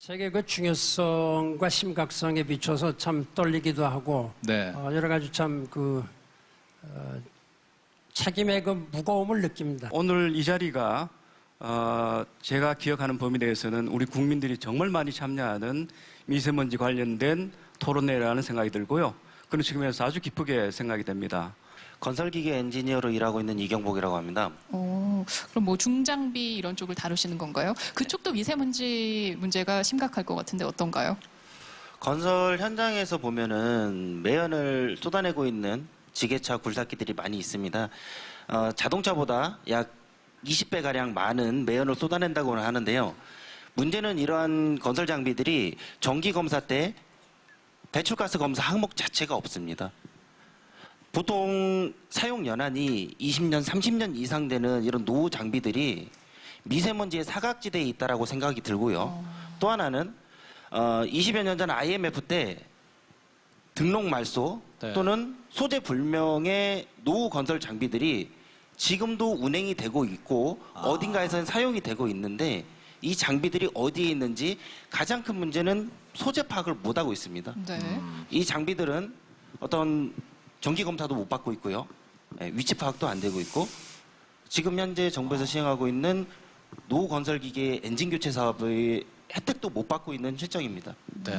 제게 그 중요성과 심각성에 비춰서 참 떨리기도 하고 네. 여러 가지 참 책임의 그 무거움을 느낍니다. 오늘 이 자리가 제가 기억하는 범위 내에서는 우리 국민들이 정말 많이 참여하는 미세먼지 관련된 토론회라는 생각이 들고요. 그런 측면에서 아주 기쁘게 생각이 됩니다. 건설기계 엔지니어로 일하고 있는 이경복이라고 합니다. 그럼 뭐 중장비 이런 쪽을 다루시는 건가요? 그쪽도 미세먼지 문제가 심각할 것 같은데 어떤가요? 건설 현장에서 보면은 매연을 쏟아내고 있는 지게차 굴삭기들이 많이 있습니다. 자동차보다 약 20배가량 많은 매연을 쏟아낸다고 하는데요. 문제는 이러한 건설 장비들이 정기 검사 때 배출가스 검사 항목 자체가 없습니다. 보통 사용 연한이 20년, 30년 이상 되는 이런 노후 장비들이 미세먼지의 사각지대에 있다라고 생각이 들고요. 또 하나는 20여 년 전 IMF 때 등록 말소 또는 소재 불명의 노후 건설 장비들이 지금도 운행이 되고 있고 어딘가에서는 사용이 되고 있는데 이 장비들이 어디에 있는지 가장 큰 문제는 소재 파악을 못하고 있습니다. 네. 이 장비들은 어떤 정기 검사도 못 받고 있고요. 위치 파악도 안 되고 있고 지금 현재 정부에서 시행하고 있는 노후 건설 기계 엔진 교체 사업의 혜택도 못 받고 있는 실정입니다. 네.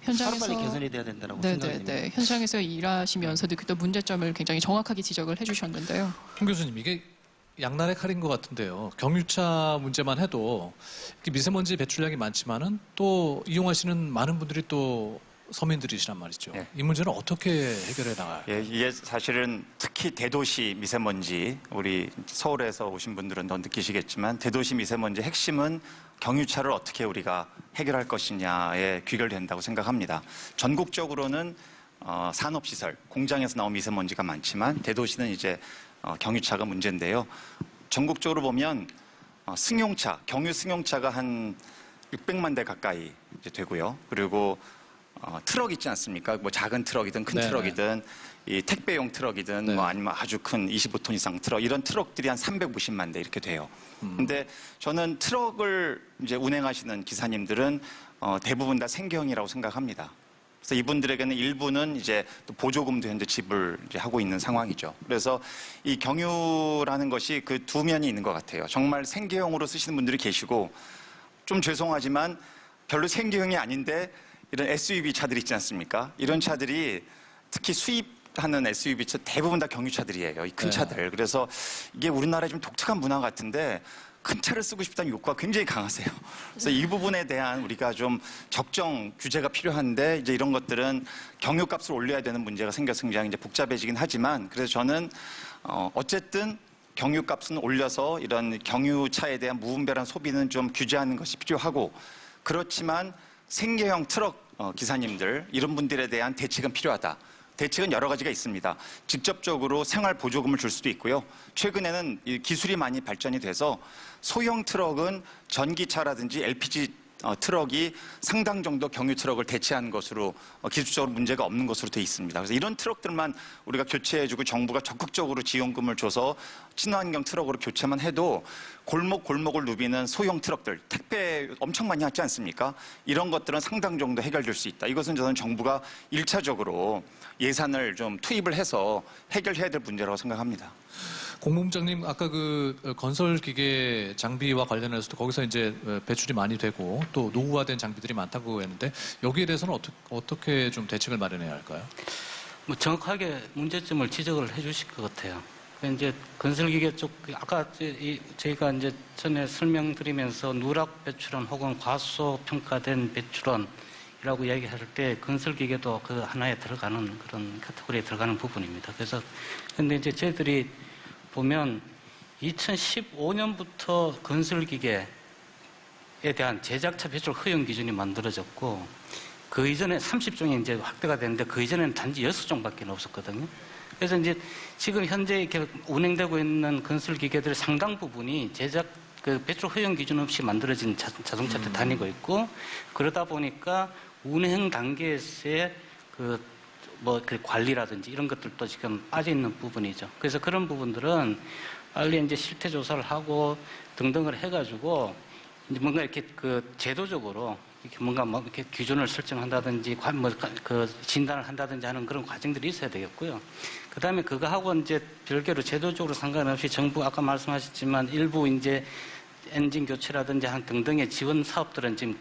하루빨리 개선이 돼야 된다고 생각이 듭니다. 네. 현장에서 일하시면서도 그 문제점을 굉장히 정확하게 지적을 해주셨는데요. 홍 교수님, 이게 양날의 칼인 것 같은데요. 경유차 문제만 해도 미세먼지 배출량이 많지만은 또 이용하시는 많은 분들이 또 서민들이시란 말이죠. 예. 이 문제는 어떻게 해결해 나가요? 예, 이게 사실은 특히 대도시 미세먼지, 우리 서울에서 오신 분들은 더 느끼시겠지만 대도시 미세먼지 핵심은 경유차를 어떻게 우리가 해결할 것이냐에 귀결된다고 생각합니다. 전국적으로는 산업시설, 공장에서 나온 미세먼지가 많지만 대도시는 이제 경유차가 문제인데요. 전국적으로 보면 승용차, 경유 승용차가 한 600만 대 가까이 이제 되고요. 그리고 트럭 있지 않습니까? 뭐 작은 트럭이든 큰 네네. 트럭이든 이 택배용 트럭이든 네. 뭐 아니면 아주 큰 25톤 이상 트럭 이런 트럭들이 한 350만 대 이렇게 돼요. 근데 저는 트럭을 이제 운행하시는 기사님들은 대부분 다 생계형이라고 생각합니다. 그래서 이분들에게는 일부는 이제 또 보조금도 현재 지불 이제 하고 있는 상황이죠. 그래서 이 경유라는 것이 그 두 면이 있는 것 같아요. 정말 생계형으로 쓰시는 분들이 계시고 좀 죄송하지만 별로 생계형이 아닌데 이런 SUV 차들 있지 않습니까? 이런 차들이 특히 수입하는 SUV 차 대부분 다 경유차들이에요. 이 큰 네. 차들. 그래서 이게 우리나라의 좀 독특한 문화 같은데 큰 차를 쓰고 싶다는 욕구가 굉장히 강하세요. 그래서 이 부분에 대한 우리가 좀 적정 규제가 필요한데 이제 이런 것들은 경유값을 올려야 되는 문제가 생겨서 굉장히 이제 복잡해지긴 하지만 그래서 저는 어쨌든 경유값은 올려서 이런 경유차에 대한 무분별한 소비는 좀 규제하는 것이 필요하고 그렇지만 생계형 트럭 기사님들 이런 분들에 대한 대책은 필요하다. 대책은 여러 가지가 있습니다. 직접적으로 생활 보조금을 줄 수도 있고요. 최근에는 이 기술이 많이 발전이 돼서 소형 트럭은 전기차라든지 LPG 트럭이 상당 정도 경유 트럭을 대체한 것으로 기술적으로 문제가 없는 것으로 돼 있습니다. 그래서 이런 트럭들만 우리가 교체해주고 정부가 적극적으로 지원금을 줘서 친환경 트럭으로 교체만 해도 골목을 누비는 소형 트럭들, 택배 엄청 많이 하지 않습니까? 이런 것들은 상당 정도 해결될 수 있다. 이것은 저는 정부가 1차적으로 예산을 좀 투입을 해서 해결해야 될 문제라고 생각합니다. 공무부장님, 아까 그 건설 기계 장비와 관련해서도 거기서 이제 배출이 많이 되고 또 노후화된 장비들이 많다고 했는데 여기에 대해서는 어떻게 좀 대책을 마련해야 할까요? 뭐 정확하게 문제점을 지적을 해주실 것 같아요. 이제 건설기계 쪽 아까 저희가 이제 전에 설명드리면서 누락 배출원 혹은 과소 평가된 배출원이라고 이야기할 때 건설기계도 그 하나에 들어가는 그런 카테고리에 들어가는 부분입니다. 그래서 근데 이제 저희들이 보면 2015년부터 건설기계에 대한 제작차 배출 허용 기준이 만들어졌고 그 이전에 30종이 이제 확대가 됐는데 그 이전에는 단지 6종밖에 없었거든요. 그래서 이제 지금 현재 이렇게 운행되고 있는 건설기계들 상당 부분이 그 배출 허용 기준 없이 만들어진 자동차들 다니고 있고 그러다 보니까 운행 단계에서의 그 관리라든지 이런 것들도 지금 빠져 있는 부분이죠. 그래서 그런 부분들은 빨리 이제 실태 조사를 하고 등등을 해가지고 이제 뭔가 이렇게 그 제도적으로 이렇게 뭔가 뭐 이렇게 기준을 설정한다든지 그 진단을 한다든지 하는 그런 과정들이 있어야 되겠고요. 그다음에 그거하고 이제 별개로 제도적으로 상관없이 정부 아까 말씀하셨지만 일부 이제 엔진 교체라든지 한 등등의 지원 사업들은 지금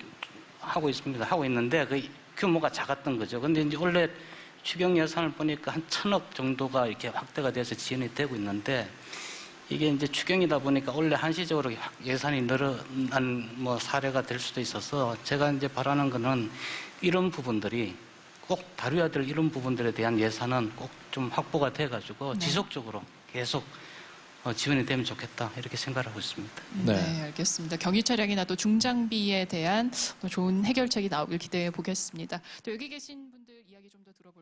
하고 있습니다. 하고 있는데 그 규모가 작았던 거죠. 근데 이제 원래 추경 예산을 보니까 한 1,000억 정도가 이렇게 확대가 돼서 지원이 되고 있는데 이게 이제 추경이다 보니까 원래 한시적으로 예산이 늘어난 뭐 사례가 될 수도 있어서 제가 이제 바라는 거는 이런 부분들이 꼭 다루어야 될 이런 부분들에 대한 예산은 꼭 좀 확보가 돼가지고 네. 지속적으로 계속 지원이 되면 좋겠다 이렇게 생각하고 있습니다. 네, 네. 알겠습니다. 경유 차량이나 또 중장비에 대한 또 좋은 해결책이 나오길 기대해 보겠습니다. 또 여기 계신 분들 이야기 좀 더 들어볼까요?